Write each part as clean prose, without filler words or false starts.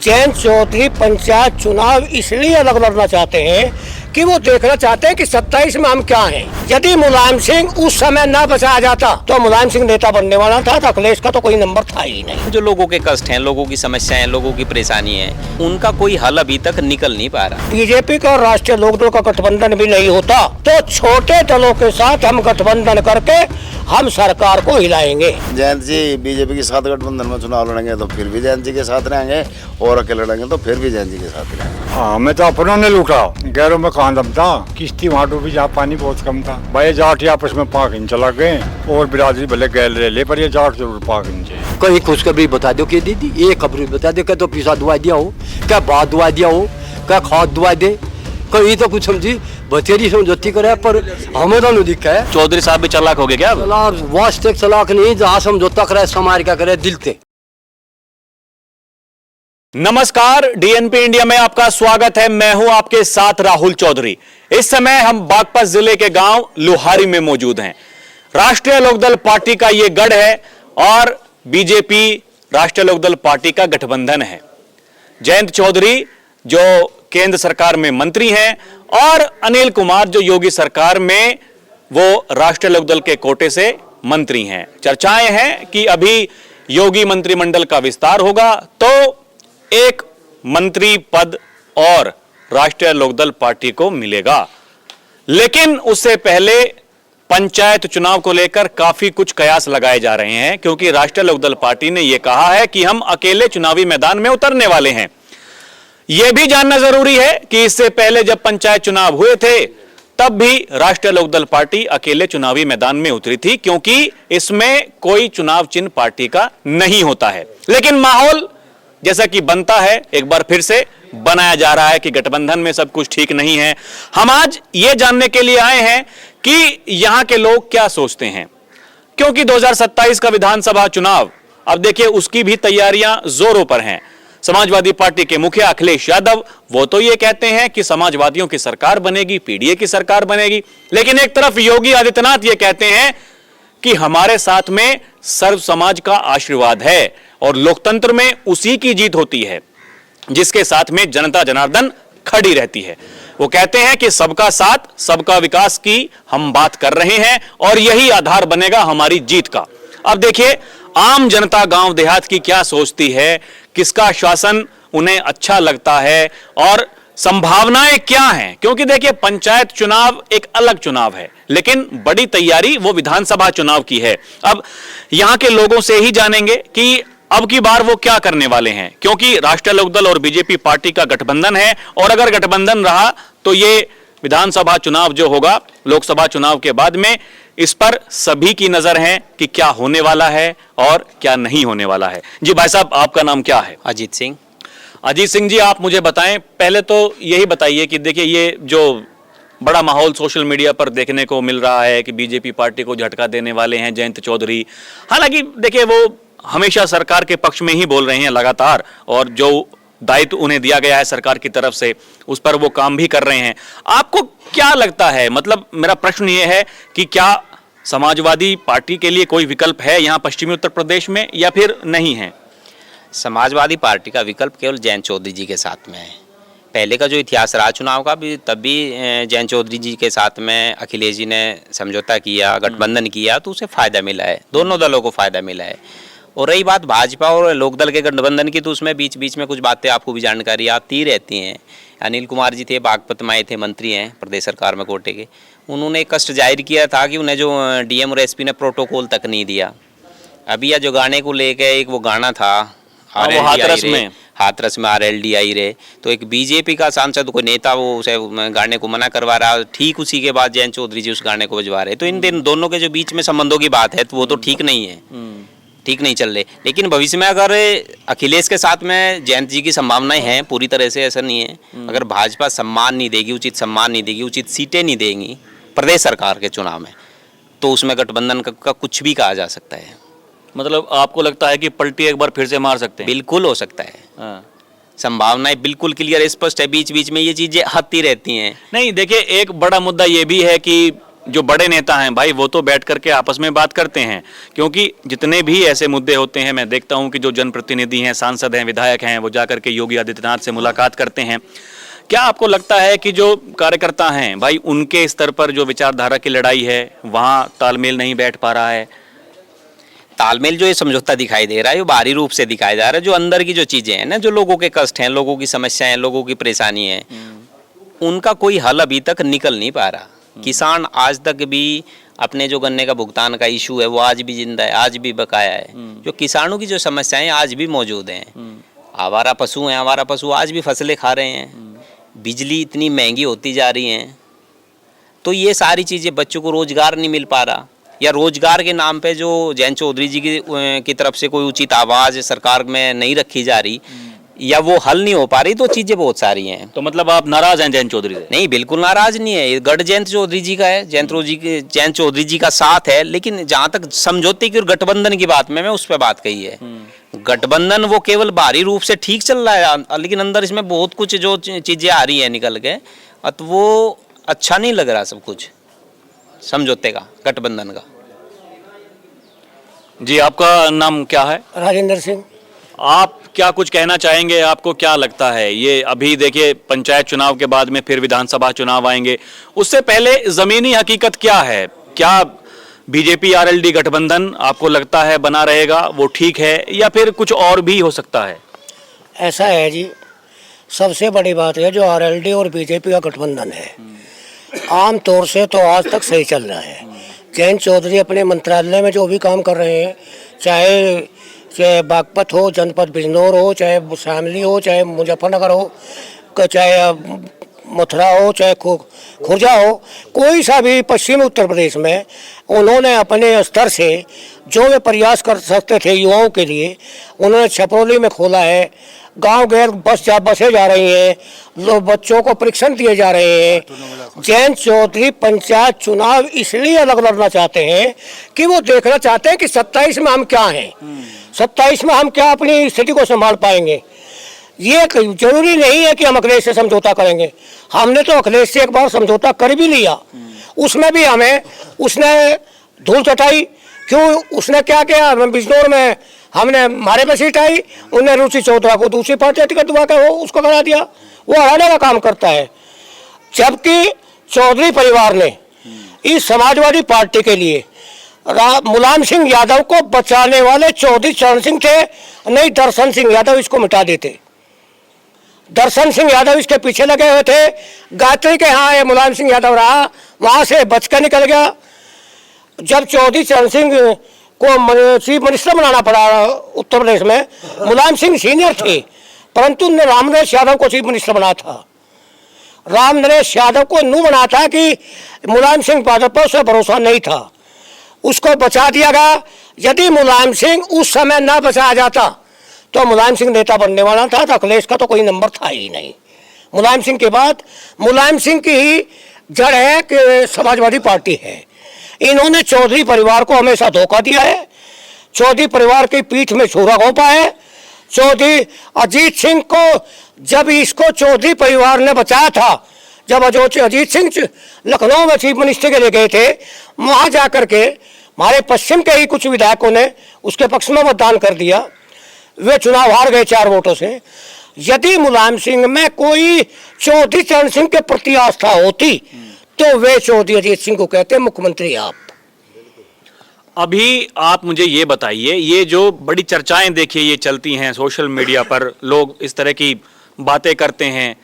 जयंत चौधरी पंचायत चुनाव इसलिए अलग लड़ना चाहते हैं कि वो देखना चाहते हैं कि 27 में हम क्या हैं। यदि मुलायम सिंह उस समय ना बचाया जाता तो मुलायम सिंह नेता बनने वाला था, तो अखिलेश का तो कोई नंबर था ही नहीं। जो लोगों के कष्ट हैं, लोगों की समस्याएं, लोगों की परेशानी है, उनका कोई हल अभी तक निकल नहीं पा रहा। बीजेपी का और राष्ट्रीय लोकदल का गठबंधन भी नहीं होता तो छोटे दलों के साथ हम गठबंधन करके हम सरकार को हिलाएंगे। जयंत जी बीजेपी के साथ गठबंधन में चुनाव लड़ेंगे तो फिर भी जयंत जी के साथ रहेंगे, और अकेले लड़ेंगे तो फिर भी जयंत जी के साथ रहेंगे। हाँ, मैं तो अपनों ने लूटा, गैरों में कहाँ दम था। किश्ती वहाँ डूबी जहाँ पानी बहुत कम था। भाई जाट आपस में पाक इंच लग गए और बिरादरी भले गैल रहे ले, पर ये जाट जरूर पाक इंच। कहीं खुशखबरी बता दो कि दीदी ये खबरी बता दो, क्या तो पैसा दुआ दिया हो, क्या बात दुआ दिया हो, क्या खाद दुआ दे, कहीं तो कुछ समझी बतेरी समझौती करे, पर हमें तो नहीं दिखा है। चौधरी साहब भी चालाक हो गए क्या? वास्तविक सलाख नहीं, जहाँ समझौता करे समाज क्या करे दिल से। नमस्कार, डीएनपी इंडिया में आपका स्वागत है। मैं हूं आपके साथ राहुल चौधरी। इस समय हम बागपत जिले के गांव लुहारी में मौजूद हैं। राष्ट्रीय लोकदल पार्टी का यह गढ़ है और बीजेपी राष्ट्रीय लोकदल पार्टी का गठबंधन है। जयंत चौधरी जो केंद्र सरकार में मंत्री हैं और अनिल कुमार जो योगी सरकार में वो राष्ट्रीय लोकदल के कोटे से मंत्री हैं। चर्चाएं हैं कि अभी योगी मंत्रिमंडल का विस्तार होगा तो एक मंत्री पद और राष्ट्रीय लोकदल पार्टी को मिलेगा, लेकिन उससे पहले पंचायत चुनाव को लेकर काफी कुछ कयास लगाए जा रहे हैं, क्योंकि राष्ट्रीय लोकदल पार्टी ने यह कहा है कि हम अकेले चुनावी मैदान में उतरने वाले हैं। यह भी जानना जरूरी है कि इससे पहले जब पंचायत चुनाव हुए थे तब भी राष्ट्रीय लोकदल पार्टी अकेले चुनावी मैदान में उतरी थी, क्योंकि इसमें कोई चुनाव चिन्ह पार्टी का नहीं होता है। लेकिन माहौल जैसा कि बनता है एक बार फिर से बनाया जा रहा है कि गठबंधन में सब कुछ ठीक नहीं है। हम आज ये जानने के लिए आए हैं कि यहां के लोग क्या सोचते हैं, क्योंकि 2027 का विधानसभा चुनाव अब देखिए उसकी भी तैयारियां जोरों पर हैं। समाजवादी पार्टी के मुखिया अखिलेश यादव वो तो ये कहते हैं कि समाजवादियों की सरकार बनेगी, पीडीए की सरकार बनेगी, लेकिन एक तरफ योगी आदित्यनाथ ये कहते हैं कि हमारे साथ में सर्व समाज का आशीर्वाद है और लोकतंत्र में उसी की जीत होती है जिसके साथ में जनता जनार्दन खड़ी रहती है। वो कहते हैं कि सबका साथ सबका विकास की हम बात कर रहे हैं और यही आधार बनेगा हमारी जीत का। अब देखिए आम जनता गांव देहात की क्या सोचती है, किसका शासन उन्हें अच्छा लगता है और संभावनाएं क्या हैं, क्योंकि देखिए पंचायत चुनाव एक अलग चुनाव है, लेकिन बड़ी तैयारी वो विधानसभा चुनाव की है। अब यहां के लोगों से ही जानेंगे कि अब की बार वो क्या करने वाले हैं, क्योंकि राष्ट्रीय लोकदल और बीजेपी पार्टी का गठबंधन है और अगर गठबंधन रहा तो ये विधानसभा चुनाव जो होगा लोकसभा चुनाव के बाद में, इस पर सभी की नजर है कि क्या होने वाला है और क्या नहीं होने वाला है। जी भाई साहब, आपका नाम क्या है? अजीत सिंह। अजीत सिंह जी, आप मुझे बताएं, पहले तो यही बताइए कि देखिए ये जो बड़ा माहौल सोशल मीडिया पर देखने को मिल रहा है कि बीजेपी पार्टी को झटका देने वाले हैं जयंत चौधरी, हालांकि देखिए वो हमेशा सरकार के पक्ष में ही बोल रहे हैं लगातार, और जो दायित्व उन्हें दिया गया है सरकार की तरफ से उस पर वो काम भी कर रहे हैं। आपको क्या लगता है, मतलब मेरा प्रश्न ये है कि क्या समाजवादी पार्टी के लिए कोई विकल्प है यहाँ पश्चिमी उत्तर प्रदेश में या फिर नहीं है? समाजवादी पार्टी का विकल्प केवल जयंत चौधरी जी के साथ में है। पहले का जो इतिहास रहा चुनाव का भी, तब भी जयंत चौधरी जी के साथ में अखिलेश जी ने समझौता किया, गठबंधन किया, तो उसे फायदा मिला है, दोनों दलों को फायदा मिला है। और रही बात भाजपा और लोकदल के गठबंधन की, तो उसमें बीच बीच में कुछ बातें आपको भी जानकारी आती रहती हैं। अनिल कुमार जी थे, बागपत में आए थे, मंत्री हैं प्रदेश सरकार में कोटे के, उन्होंने कष्ट जाहिर किया था कि उन्हें जो डीएम और एसपी ने प्रोटोकॉल तक नहीं दिया। अभी यह जो गाने को लेके एक वो गाना था हाथरस में RLD रे, तो एक बीजेपी का सांसद कोई नेता वो उसे गाने को मना करवा रहा, ठीक उसी के बाद जयंत चौधरी जी उस गाने को बजवा रहे। तो इन दोनों के जो बीच में संबंधों की बात है तो वो तो ठीक नहीं है, ठीक नहीं चल रहे। लेकिन भविष्य में अगर अखिलेश के साथ में जयंत जी की संभावनाएं हैं, पूरी तरह से ऐसा नहीं है। अगर भाजपा सम्मान नहीं देगी, उचित सम्मान नहीं देगी, उचित सीटें नहीं देंगी प्रदेश सरकार के चुनाव में, तो उसमें गठबंधन का कुछ भी कहा जा सकता है। मतलब आपको लगता है कि पलटी एक बार फिर से मार सकते हैं? बिल्कुल हो सकता है, संभावनाएं बिल्कुल क्लियर स्पष्ट है। बीच बीच में ये चीजें आती रहती हैं। नहीं, देखिए एक बड़ा मुद्दा ये भी है कि जो बड़े नेता हैं भाई वो तो बैठ करके आपस में बात करते हैं, क्योंकि जितने भी ऐसे मुद्दे होते हैं मैं देखता हूं कि जो जनप्रतिनिधि हैं, सांसद हैं, विधायक हैं, वो जाकर के योगी आदित्यनाथ से मुलाकात करते हैं। क्या आपको लगता है कि जो कार्यकर्ता हैं भाई उनके स्तर पर जो विचारधारा की लड़ाई है वहां तालमेल नहीं बैठ पा रहा है? तालमेल जो ये समझौता दिखाई दे रहा है वो बाहरी रूप से दिखाया जा रहा है। जो अंदर की जो चीजें हैं ना, जो लोगों के कष्ट हैं, लोगों की समस्याएं, लोगों की परेशानी है, उनका कोई हल अभी तक निकल नहीं पा रहा। किसान आज तक भी अपने जो गन्ने का भुगतान का इशू है वो आज भी जिंदा है, आज भी बकाया है। जो किसानों की जो समस्याएं आज भी मौजूद हैं। आवारा पशु हैं, आवारा पशु आज भी फसलें खा रहे हैं। बिजली इतनी महंगी होती जा रही है, तो ये सारी चीज़ें, बच्चों को रोजगार नहीं मिल पा रहा, या रोजगार के नाम पे जो जयंत चौधरी जी की तरफ से कोई उचित आवाज़ सरकार में नहीं रखी जा रही, या वो हल नहीं हो पा रही, तो चीज़ें बहुत सारी हैं। तो मतलब आप नाराज हैं जयंत चौधरी से? नहीं, बिल्कुल नाराज नहीं है। ये गढ़ जयंत चौधरी जी का है, जयंत चौधरी जी का साथ है। लेकिन जहाँ तक समझौते की और गठबंधन की बात में, मैं उस पर बात कही है। गठबंधन वो केवल बाहरी रूप से ठीक चल रहा है, लेकिन अंदर इसमें बहुत कुछ जो चीजें आ रही है निकल के, तो वो अच्छा नहीं लग रहा सब कुछ समझौते का, गठबंधन का। जी, आपका नाम क्या है? राजेंद्र सिंह। आप क्या कुछ कहना चाहेंगे? आपको क्या लगता है, ये अभी देखिए पंचायत चुनाव के बाद में फिर विधानसभा चुनाव आएंगे, उससे पहले जमीनी हकीकत क्या है? क्या बीजेपी आरएलडी गठबंधन आपको लगता है बना रहेगा, वो ठीक है, या फिर कुछ और भी हो सकता है? ऐसा है जी, सबसे बड़ी बात है जो आरएलडी और बीजेपी का गठबंधन है, आम तौर से तो आज तक सही चल रहा है। जयंत चौधरी अपने मंत्रालय में जो भी काम कर रहे हैं, चाहे बागपत हो, जनपद बिजनौर हो, चाहे शामली हो, चाहे मुजफ्फरनगर हो, चाहे मथुरा हो, चाहे खुर्जा हो, कोई सा भी पश्चिमी उत्तर प्रदेश में उन्होंने अपने स्तर से जो वे प्रयास कर सकते थे युवाओं के लिए, उन्होंने छपरौली में खोला है। गांव गैर बसें जा रही हैं, लोग बच्चों को परीक्षण दिए जा रहे हैं। जयंत चौधरी पंचायत चुनाव इसलिए अलग लड़ना चाहते हैं कि वो देखना चाहते हैं कि 27 में हम क्या हैं, 27 में हम क्या अपनी स्थिति को संभाल पाएंगे। ये जरूरी नहीं है कि हम अखिलेश से समझौता करेंगे। हमने तो अखिलेश से एक बार समझौता कर भी लिया, उसमें भी हमें उसने धूल चटाई। क्यों? उसने क्या किया, बिजनौर में हमने हमारे में सीट आई, उन्हें रुचि चौधरी को दूसरी पार्टी टिकट दुआ के वो उसको करा दिया, वो हराने का काम करता है। जबकि चौधरी परिवार ने इस समाजवादी पार्टी के लिए मुलायम सिंह यादव को बचाने वाले चौधरी चरण सिंह थे, नहीं दर्शन सिंह यादव इसको मिटा देते। दर्शन सिंह यादव इसके पीछे लगे हुए थे, गायत्री के यहाँ ये मुलायम सिंह यादव रहा, वहाँ से बच कर निकल गया। जब चौधरी चरण सिंह को चीफ मिनिस्टर बनाना पड़ा उत्तर प्रदेश में, मुलायम सिंह सीनियर थे, परंतु राम नरेश यादव को चीफ मिनिस्टर बना था। राम नरेश यादव को नू बना था कि मुलायम सिंह यादव पर उसे भरोसा नहीं था, उसको बचा दिया गया। यदि मुलायम सिंह उस समय ना बचाया जाता तो मुलायम सिंह नेता बनने वाला था, तो अखिलेश का तो कोई नंबर था ही नहीं। मुलायम सिंह के बाद मुलायम सिंह की ही जड़ है कि समाजवादी पार्टी है। इन्होंने चौधरी परिवार को हमेशा धोखा दिया है, चौधरी परिवार की पीठ में छुरा घोंपा है। चौधरी अजीत सिंह को, जब इसको चौधरी परिवार ने बचाया था, जब अजीत सिंह लखनऊ में चीफ मिनिस्टर के लिए गए थे, वहाँ जाकर के हमारे पश्चिम के ही कुछ विधायकों ने उसके पक्ष में मतदान कर दिया, वे चुनाव हार गए 4 वोटों से। यदि मुलायम सिंह में कोई चौधरी चरण सिंह के प्रति आस्था होती तो वे चौधरी अजीत सिंह को कहते मुख्यमंत्री आप। अभी आप मुझे ये बताइए, ये जो बड़ी चर्चाएं देखिए ये चलती हैं सोशल मीडिया पर, लोग इस तरह की बातें करते हैं,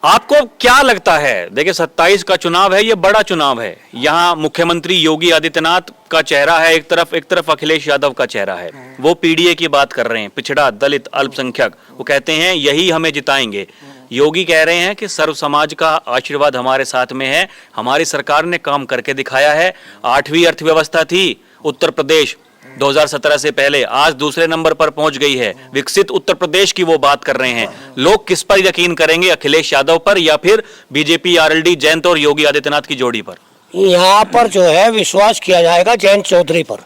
आपको क्या लगता है? देखिए 27 का चुनाव है, ये बड़ा चुनाव है, यहाँ मुख्यमंत्री योगी आदित्यनाथ का चेहरा है एक तरफ अखिलेश यादव का चेहरा है। वो पीडीए की बात कर रहे हैं, पिछड़ा, दलित, अल्पसंख्यक, वो कहते हैं यही हमें जिताएंगे। योगी कह रहे हैं कि सर्व समाज का आशीर्वाद हमारे साथ में है, हमारी सरकार ने काम करके दिखाया है। 8वीं अर्थव्यवस्था थी उत्तर प्रदेश 2017 से पहले, आज दूसरे नंबर पर पहुंच गई है। विकसित उत्तर प्रदेश की वो बात कर रहे हैं। लोग किस पर यकीन करेंगे, अखिलेश यादव पर या फिर बीजेपी आरएलडी जयंत और योगी आदित्यनाथ की जोड़ी पर? यहाँ पर जो है विश्वास किया जाएगा जयंत चौधरी पर।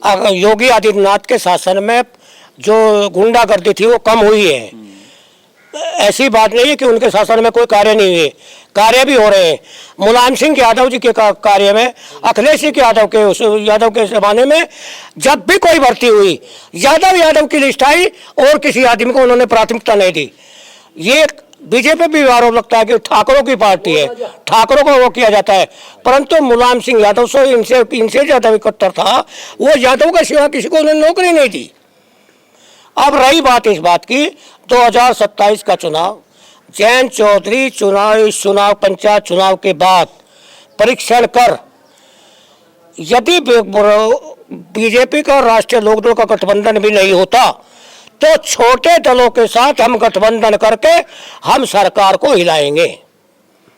अगर योगी आदित्यनाथ के शासन में जो गुंडागर्दी थी वो कम हुई है, ऐसी बात नहीं है कि उनके शासन में कोई कार्य नहीं हुए, कार्य भी हो रहे हैं। मुलायम सिंह यादव जी के कार्य में, अखिलेश सिंह यादव के जमाने में जब भी कोई भर्ती हुई, यादव की लिस्ट आई और किसी आदमी को उन्होंने प्राथमिकता नहीं दी। ये बीजेपी भी आरोप लगता है कि ठाकरों की पार्टी है, ठाकरों को वो किया जाता है, परंतु मुलायम सिंह यादव से इनसे ज्यादा इकट्ठर था, वो यादव के सिवा किसी को उन्होंने नौकरी नहीं दी। अब रही बात इस बात की, 2027 का चुनाव, जयंत चौधरी चुनाव पंचायत चुनाव के बाद परीक्षण कर, यदि बीजेपी का राष्ट्रीय लोकदल का गठबंधन भी नहीं होता तो छोटे दलों के साथ हम गठबंधन करके हम सरकार को हिलाएंगे।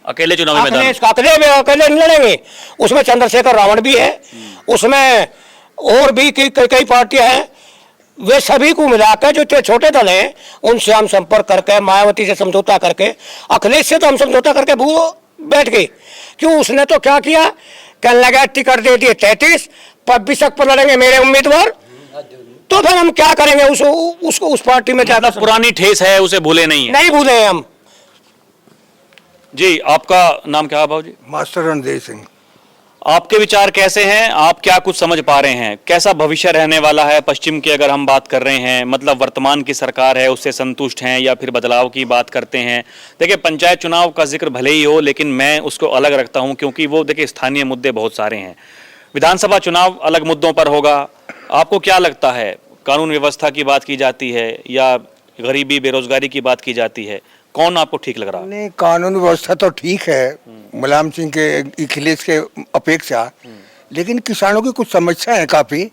अकेले चुनावी मैदान में? अकेले नहीं लड़ेंगे, उसमें चंद्रशेखर रावण भी है, उसमें और भी कई पार्टियां हैं, वे सभी को मिलाकर जो छोटे दल हैं उनसे हम संपर्क करके, मायावती से समझौता करके, अखिलेश से तो हम समझौता करके बैठ गए। क्यों? उसने तो क्या किया, कहने लगा टिकट दे दिए 33 पर बिशक पर लड़ेंगे मेरे उम्मीदवार, तो फिर हम क्या करेंगे? उस पार्टी में ज्यादा पुरानी ठेस है, उसे भूले नहीं है? नहीं भूले हम। जी, आपका नाम क्या है भाऊ जी? मास्टर रणधीर सिंह। आपके विचार कैसे हैं? आप क्या कुछ समझ पा रहे हैं? कैसा भविष्य रहने वाला है पश्चिम की, अगर हम बात कर रहे हैं? मतलब वर्तमान की सरकार है उससे संतुष्ट हैं या फिर बदलाव की बात करते हैं? देखिए, पंचायत चुनाव का जिक्र भले ही हो, लेकिन मैं उसको अलग रखता हूं, क्योंकि वो देखिए स्थानीय मुद्दे बहुत सारे हैं। विधानसभा चुनाव अलग मुद्दों पर होगा। आपको क्या लगता है, कानून व्यवस्था की बात की जाती है या गरीबी बेरोजगारी की बात की जाती है, कौन आपको ठीक लग रहा है? नहीं, कानून व्यवस्था तो ठीक है मुलायम सिंह के, अखिलेश के अपेक्षा, लेकिन किसानों की कुछ समस्या है काफी,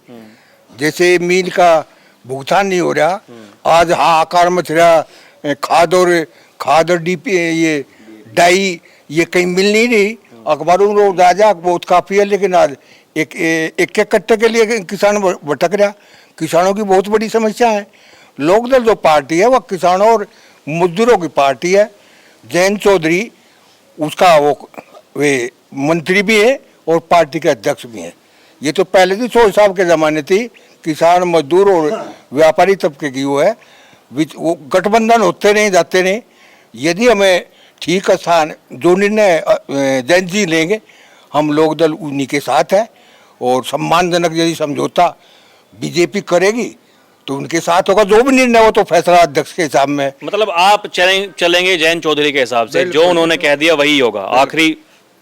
जैसे मील का भुगतान नहीं हो रहा, आज हाहाकार मच रहा, खाद और डीपी ये डाई ये कहीं मिल नहीं रही, अखबारों में रोज आजा बहुत काफी है, लेकिन आज एक कट्टे के लिए किसान भटक रहा। किसानों की बहुत बड़ी समस्या है। लोकदल जो पार्टी है वह किसानों और मजदूरों की पार्टी है। जयंत चौधरी उसका वे मंत्री भी है और पार्टी के अध्यक्ष भी हैं। ये तो पहले भी चौधरी साहब के ज़माने थी, किसान मजदूर और व्यापारी तबके की वो है, वो गठबंधन होते नहीं जाते नहीं। यदि हमें ठीक स्थान जो निर्णय जयंत जी लेंगे, हम लोकदल उन्हीं के साथ है, और सम्मानजनक यदि समझौता बीजेपी करेगी तो उनके साथ होगा। जो भी निर्णय हो तो फैसला अध्यक्ष के हिसाब में। मतलब आप चलेंगे जयंत चौधरी के हिसाब से, जो उन्होंने कह दिया वही होगा, आखिरी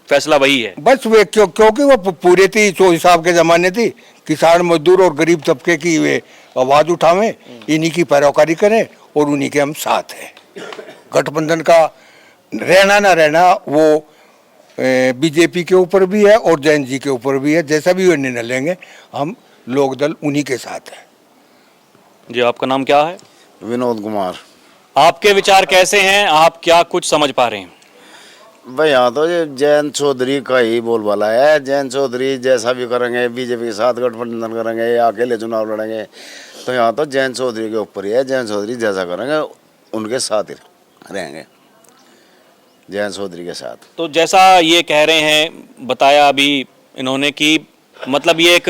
फैसला वही है? बस वे क्योंकि वो पूरे थी चौधरी साहब के जमाने थी, किसान मजदूर और गरीब तबके की वे आवाज उठावें, इन्हीं की पैरोकारी करें और उन्हीं के हम साथ हैं। गठबंधन का रहना ना रहना वो बीजेपी के ऊपर भी है और जयंत जी के ऊपर भी है। जैसा भी वो निर्णय लेंगे, हम लोकदल उन्हीं के साथ है। जी, आपका नाम क्या है? विनोद कुमार। आपके विचार कैसे हैं? आप क्या कुछ समझ पा रहे हैं? भाई यहाँ तो ये जयंत चौधरी का ही बोलबाला है। जयंत चौधरी जैसा भी करेंगे, बीजेपी के साथ गठबंधन करेंगे या अकेले चुनाव लड़ेंगे, तो यहाँ तो जयंत चौधरी के ऊपर ही है। जयंत चौधरी जैसा करेंगे उनके साथ ही रहेंगे, जयंत चौधरी के साथ। तो जैसा ये कह रहे हैं, बताया अभी इन्होंने कि मतलब ये एक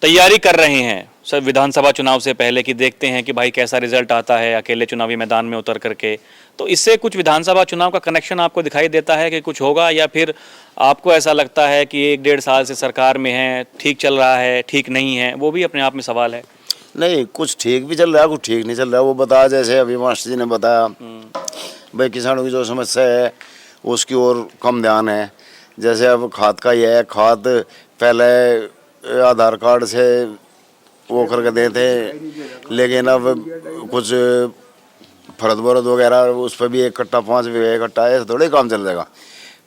तैयारी कर रहे हैं सब विधानसभा चुनाव से पहले कि देखते हैं कि भाई कैसा रिजल्ट आता है अकेले चुनावी मैदान में उतर करके। तो इससे कुछ विधानसभा चुनाव का कनेक्शन आपको दिखाई देता है कि कुछ होगा, या फिर आपको ऐसा लगता है कि 1-1.5 साल से सरकार में है, ठीक चल रहा है, ठीक नहीं है? वो भी अपने आप में सवाल है। नहीं, कुछ ठीक भी चल रहा है, कुछ ठीक नहीं चल रहा है। वो बताया जैसे अभी मास्टर जी ने बताया, भाई किसानों की जो समस्या है उसकी ओर कम ध्यान है। जैसे अब खाद का ही है, खाद पहले आधार कार्ड से वो करके देते, लेकिन अब कुछ फरद बरद वगैरह उस पर भी 1 कट्टा 5 बीघा इकट्ठा है, थोड़े काम चल जाएगा।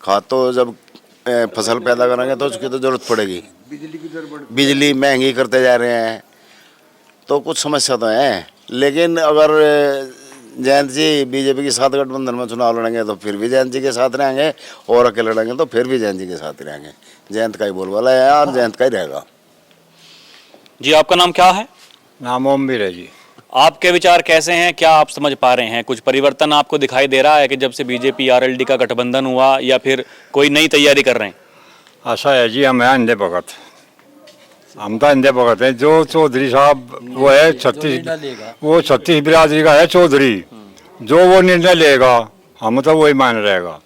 खाद तो जब फसल पैदा करेंगे तो उसकी तो ज़रूरत पड़ेगी। बिजली महंगी करते जा रहे हैं, तो कुछ समस्या तो है। लेकिन अगर जयंत जी बीजेपी के साथ गठबंधन में चुनाव लड़ेंगे तो फिर भी जयंत जी के साथ रहेंगे, और अकेले लड़ेंगे तो फिर भी जयंत जी के साथ ही रहेंगे। जयंत का ही बोलबाला है और जयंत का ही रहेगा। जी, आपका नाम क्या है? नाम ओमवीर है जी। आपके विचार कैसे हैं? क्या आप समझ पा रहे हैं? कुछ परिवर्तन आपको दिखाई दे रहा है कि जब से बीजेपी आरएलडी का गठबंधन हुआ, या फिर कोई नई तैयारी कर रहे हैं? ऐसा है जी, हम हैं अंधे भगत, हम तो अंधे भगत हैं। जो चौधरी साहब वो है 36 बिरादरी का है चौधरी, जो वो निर्णय लेगा हम तो वही मान रहेगा।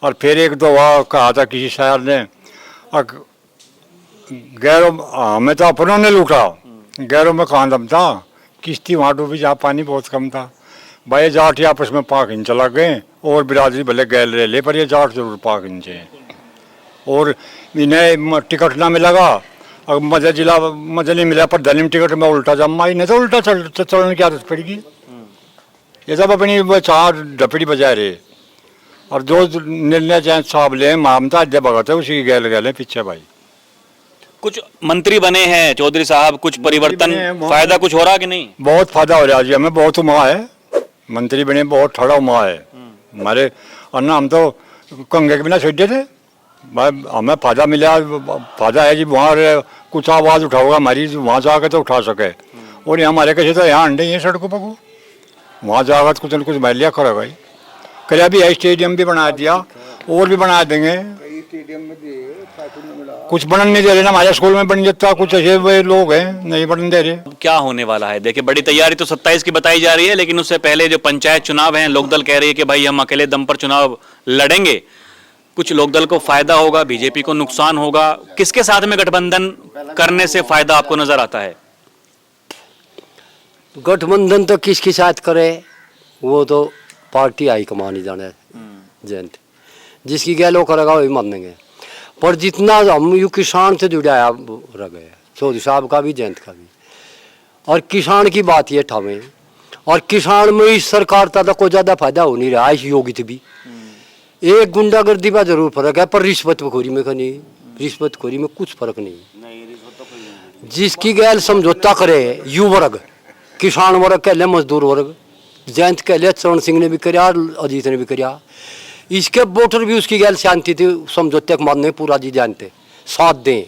और फिर एक तो वह कहा था किसी शायर ने, गैरों हमें तो अपनों ने लूटा, गैरों में कहाँ दम था, किश्ती वहाँ डूबी जहाँ पानी बहुत कम था। भाई जाट आपस में पाक इंच लग गए और बिरादरी भले गैल रहे ले, पर ये जाट जरूर पाक इंच है। और इन्हें टिकट ना मिलेगा, अब मजा नहीं मिला, पर धनीम टिकट में उल्टा जमा, इन्हें तो उल्टा चलने की आदत पड़ेगी। ये सब अपनी चार डपड़ी बजाए रहे। और जो निर्णय जैन साहब ले मामता दे भगत है उसी गैल गए पीछे। भाई कुछ मंत्री बने हैं चौधरी साहब, कुछ परिवर्तन, फायदा कुछ हो रहा कि नहीं? बहुत फायदा हो रहा है जी, हमें बहुत उमा है। मंत्री बने बहुत ठड़ा उमा है हमारे, और ना हम तो कंगे के बिना छोड़ थे। भाई हमें फायदा मिला, फायदा है जी। वहाँ कुछ आवाज़ उठाओगा हमारी, वहाँ जाकर तो उठा सके। और यहाँ हमारे कैसे तो यहाँ अंडे हैं सड़कों पर को, वहाँ जाकर कुछ न कुछ मैं लिया करो भाई। कल भी है, स्टेडियम भी बना दिया और भी बना देंगे। कुछ बनने नहीं दे रहे ना, हमारे स्कूल में बन जाता, कुछ ऐसे लोग हैं नहीं बनने दे रहे। क्या होने वाला है? देखिए बड़ी तैयारी तो 27 की बताई जा रही है, लेकिन उससे पहले जो पंचायत चुनाव हैं, लोकदल कह रही है कि भाई हम अकेले दम पर चुनाव लड़ेंगे। कुछ लोकदल को फायदा होगा, बीजेपी को नुकसान होगा। किसके साथ में गठबंधन करने से फायदा आपको नजर आता है? गठबंधन तो किसके साथ करे वो तो पार्टी हाईकमान ही जाने जयंत, जिसकी गैलो करेगा वही मानेंगे। पर जितना हम यू किसान से जुड़ाया रह गए, चौधरी साहब का भी जयंत का भी, और किसान की बात ये ठावे। और किसान में इस सरकार का तो कोई ज़्यादा फायदा हो नहीं रहा, इस योगित भी एक गुंडागर्दी का जरूर फर्क है, पर रिश्वतखोरी में का नहीं, रिश्वतखोरी में कुछ फर्क नहीं। जिसकी गैल समझौता करे यू वर्ग, किसान वर्ग कह ले, मजदूर वर्ग, जयंत कह ले, चरण सिंह ने भी कराया, अजीत ने भी कराया। इसके वोटर भी उसकी गैल शांति थी, समझौते को मानने पूरा जी जानते साथ दें।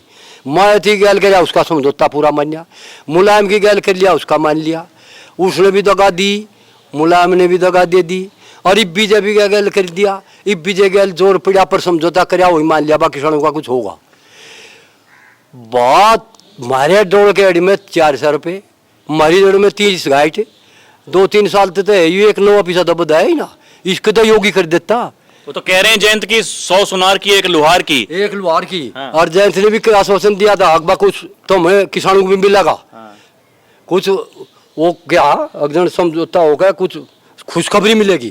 मैं थी गैल कर लिया, उसका समझौता पूरा मान लिया। मुलायम की गैल कर लिया, उसका मान लिया। उसने भी दगा दी, मुलायम ने भी दगा दे दी। और इब बीजेपी का गैल कर दिया, इब बीजे गैल जोर पड़ा पर समझौता कराया, वही मान लिया बा किसानों का कुछ होगा। बात मारे डोल के अड़ी में 400 रुपये, हमारी जोड़ में 30 गाइट, 2-3 साल तो ये 1-9% बधाया ही ना, इसको तो योगी कर देता। वो तो कह रहे हैं जयंत की 100 सुनार की, एक लोहार की, एक लोहार की। हाँ। और जयंत ने भी आश्वासन दिया था अकबा कुछ तो हमें किसानों को भी मिलेगा। हाँ। कुछ वो क्या अगर समझौता होगा, कुछ खुशखबरी मिलेगी।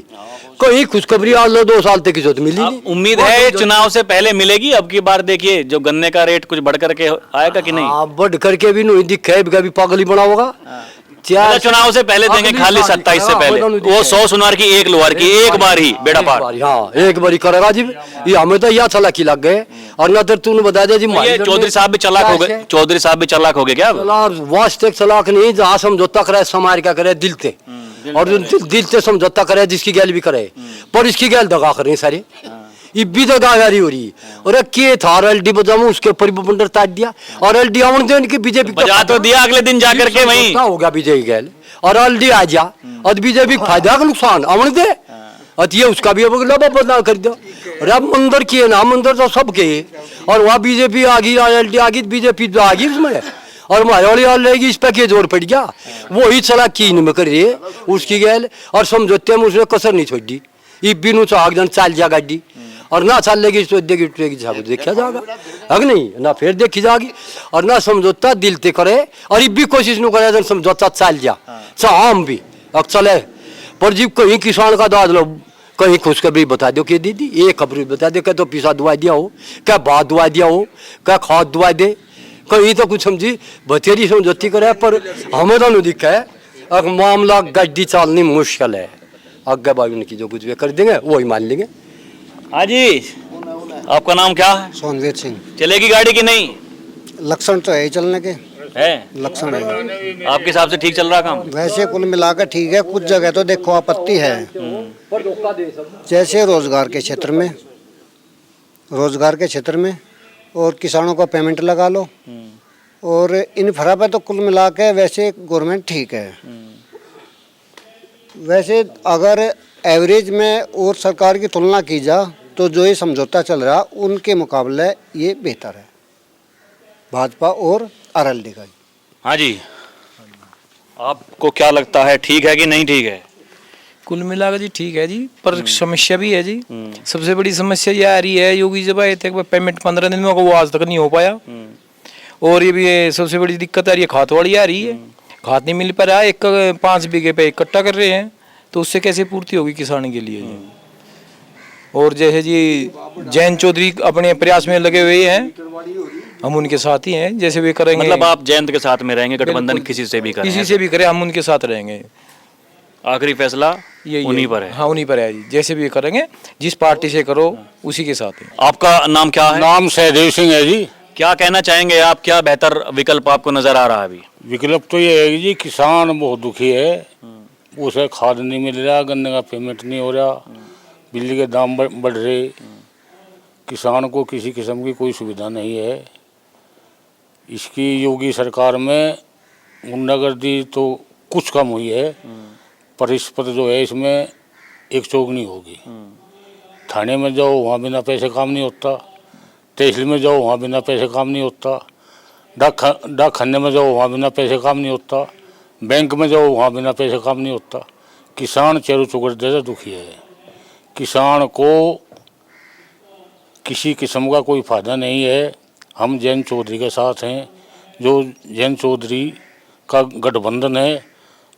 कहीं खुशखबरी आज 2 साल तक की मिली नहीं। उम्मीद है चुनाव से पहले मिलेगी। अब की बार देखिए जो गन्ने का रेट कुछ बढ़ करके आएगा कि नहीं? बढ़ करके भी नहीं दिखे, कभी पागल ही बना होगा। मतलब चुनाव से पहले देंगे खाली 27 से पहले, वो 100 सुनार की, एक लोहार की, एक बार ही बेड़ा पार। हाँ एक बार ही करेगा जी। ये हमें तो यह चलाकी लग गए। और ना तो तूने बता दिया जी, ये चौधरी साहब भी चालाक हो गए। चौधरी साहब भी चालाक हो गए क्या? वास्तव चलाक नहीं, जहाँ समझौता करे समार क्या करे दिल से, और दिल से समझौता करे, जिसकी गैल भी करे। पर इसकी गैल दगा कर रही सारे, ये भी दगादारी हो रही। और के था एलडी बजाऊं, उसके ऊपर बंडर ताट दिया। और एलडी आवन देन के बीजेपी बजा तो दिया, अगले दिन जाकर के वहीं हो गया बीजेपी गैल। और एलडी आ जा, और बीजेपी फायदा का नुकसान आवन दे, और ये उसका भी अब बदनाम कर दो। और अब मंदिर किए ना, मंदिर तो सब के, और वहाँ बीजेपी आ गई, एलडी आ गई, बीजेपी आ गई उसमें। और हमारे वाली हाल रहेगी, इस पे के जोर पड़ गया। वो ही चला कीन में कर रही है उसकी गैल, और समझौते में उसने कसर नहीं छोड़ दी। ये बिनु चाक जन चाल जा गाड़ी, और ना चाल लेगी तो देखी देखा जाएगा, अगर नहीं ना फिर देखी जाएगी। और ना समझौता दिल ते करे, और ये भी कोशिश नहीं करे समझौता चाल जा हम भी अब चले। पर जीव कहीं किसान का दाद लो, कहीं खुशखबरी बता दो कि दीदी एक खबरी बता दे, क्या तो पिसा दुआ दिया हो, क्या भात दुआ दिया हो, क्या खाद दुआ दे, कहीं तो कुछ समझी बतेरी समझौती करे। पर हमें तो नहीं दिखा है। अब मामला गड्डी चालनी मुश्किल है, आगे बाबू की जो कुछ भी कर देंगे वही मान लेंगे। हाँ जी, आपका नाम क्या है? सोनवीर सिंह। चलेगी गाड़ी की नहीं? लक्षण तो है ही चलने के, है लक्षण है। आपके हिसाब से ठीक चल रहा काम? वैसे कुल मिलाकर ठीक है, कुछ जगह तो देखो आपत्ति है। जैसे रोजगार के क्षेत्र में, रोजगार के क्षेत्र में, और किसानों का पेमेंट लगा लो, और इंफ्रा पे तो कुल मिला के वैसे गवर्नमेंट ठीक है। वैसे अगर एवरेज में और सरकार की तुलना की जा तो जो ये समझौता चल रहा उनके मुकाबले ये बेहतर है, भाजपा और आरएलडी का। हाँ जी, आपको क्या लगता है, ठीक है कि नहीं ठीक है? कुल मिलाकर जी ठीक है जी, पर समस्या भी है जी। सबसे बड़ी समस्या ये आ रही है, योगी जब आए थे पेमेंट 15 दिन में, वो आज तक नहीं हो पाया। और ये भी सबसे बड़ी दिक्कत आ रही है, खाद वाली आ रही है, खाद नहीं मिल पा रहा है। 5 बीघे पे इकट्ठा कर रहे हैं, तो उससे कैसे पूर्ति होगी किसान के लिए जी। और जैसे जी जैन चौधरी अपने प्रयास में लगे हुए हैं, हम उनके साथ ही हैं, जैसे वे करेंगे। मतलब आप जयंत के साथ में रहेंगे, गठबंधन किसी से भी करें? किसी से भी करें, हम उनके साथ रहेंगे। आखिरी फैसला यही उन्हीं पर है। हाँ, उन्हीं पर है जी। जैसे भी करेंगे, जिस पार्टी से करो उसी के साथ ही। आपका नाम क्या है? नाम सहदेव सिंह है जी। क्या कहना चाहेंगे आप, क्या बेहतर विकल्प आपको नजर आ रहा है अभी? विकल्प तो ये है जी, किसान बहुत दुखी है, उसे खाद नहीं मिल रहा, गन्ने का पेमेंट नहीं हो रहा, बिजली के दाम बढ़ रहे, किसान को किसी किस्म की कोई सुविधा नहीं है। इसकी योगी सरकार में गुंडागर्दी तो कुछ कम हुई है, पर इस पर जो है इसमें एक चौगनी होगी। थाने में जाओ वहाँ बिना पैसे काम नहीं होता, तहसील में जाओ वहाँ बिना पैसे काम नहीं होता, डाक खाने में जाओ वहाँ बिना पैसे काम नहीं होता, बैंक में जाओ वहाँ बिना पैसे काम नहीं होता। किसान चेरू चुगड़ जैसा दुखी है। किसान को किसी किस्म का कोई फायदा नहीं है। हम जैन चौधरी के साथ हैं, जो जैन चौधरी का गठबंधन है।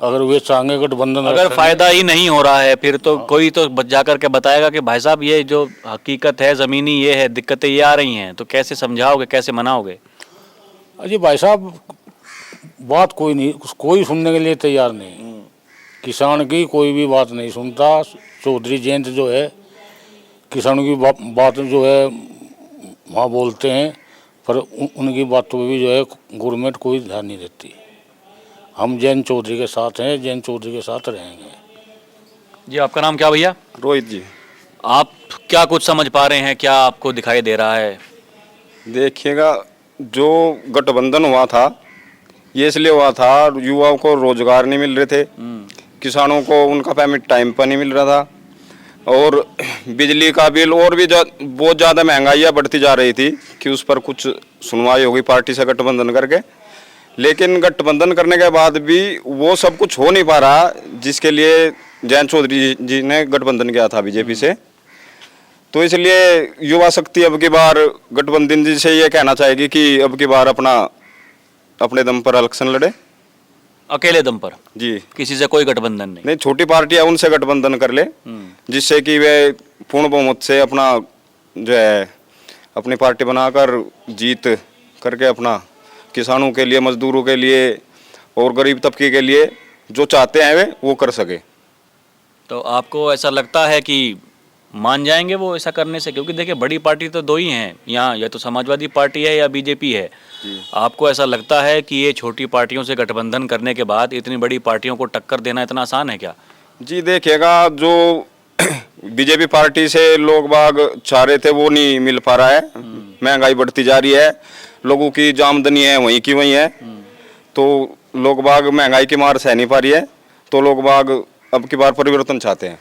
अगर वे चाहेंगे गठबंधन, अगर फायदा ही नहीं हो रहा है, फिर तो कोई तो जाकर के बताएगा कि भाई साहब ये जो हकीकत है ज़मीनी ये है, दिक्कतें ये आ रही हैं, तो कैसे समझाओगे, कैसे मनाओगे? अजी भाई साहब, बात कोई सुनने के लिए तैयार नहीं। किसान की कोई भी बात नहीं सुनता। चौधरी जयंत जो है किसानों की बात जो है वहाँ बोलते हैं, पर उनकी बातों पर भी जो है गवर्नमेंट कोई ध्यान नहीं देती। हम जैन चौधरी के साथ हैं, जैन चौधरी के साथ रहेंगे। जी, आपका नाम क्या भैया? रोहित जी। आप क्या कुछ समझ पा रहे हैं, क्या आपको दिखाई दे रहा है? देखिएगा, जो गठबंधन हुआ था ये इसलिए हुआ था, युवाओं को रोजगार नहीं मिल रहे थे, किसानों को उनका पेमेंट टाइम पर नहीं मिल रहा था, और बिजली का बिल और भी बहुत ज़्यादा महंगाइयाँ बढ़ती जा रही थी कि उस पर कुछ सुनवाई होगी पार्टी से गठबंधन करके। लेकिन गठबंधन करने के बाद भी वो सब कुछ हो नहीं पा रहा जिसके लिए जयंत चौधरी जी ने गठबंधन किया था बीजेपी से। तो इसलिए युवा शक्ति अब की बार गठबंधन जी से ये कहना चाहेगी कि अब की बार अपने दम पर इलेक्शन लड़े, अकेले दम पर जी, किसी से कोई गठबंधन नहीं। छोटी पार्टी है उनसे गठबंधन कर ले, जिससे कि वे पूर्ण बहुमत से अपना जो है अपनी पार्टी बनाकर जीत करके अपना किसानों के लिए, मजदूरों के लिए और गरीब तबके के लिए जो चाहते हैं वे वो कर सके। तो आपको ऐसा लगता है कि मान जाएंगे वो ऐसा करने से? क्योंकि देखिए, बड़ी पार्टी तो दो ही हैं यहाँ, या तो समाजवादी पार्टी है या बीजेपी है। आपको ऐसा लगता है कि ये छोटी पार्टियों से गठबंधन करने के बाद इतनी बड़ी पार्टियों को टक्कर देना इतना आसान है क्या? जी देखिएगा, जो बीजेपी पार्टी से लोग बाग चाह रहे थे वो नहीं मिल पा रहा है। महंगाई बढ़ती जा रही है, लोगों की जो आमदनी है वहीं की वहीं है, तो लोग बाग महंगाई की मार सह नहीं पा रही है, तो लोग बाग अब की बार परिवर्तन चाहते हैं।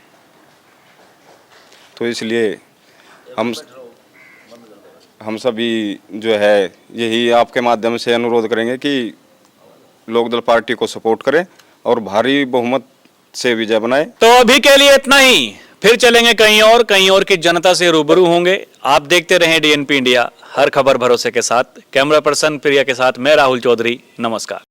तो इसलिए हम सभी जो है यही आपके माध्यम से अनुरोध करेंगे कि लोकदल पार्टी को सपोर्ट करें और भारी बहुमत से विजय बनाए। तो अभी के लिए इतना ही, फिर चलेंगे कहीं और की जनता से रूबरू होंगे। आप देखते रहें डीएनपी इंडिया, हर खबर भरोसे के साथ। कैमरा पर्सन प्रिया के साथ मैं राहुल चौधरी, नमस्कार।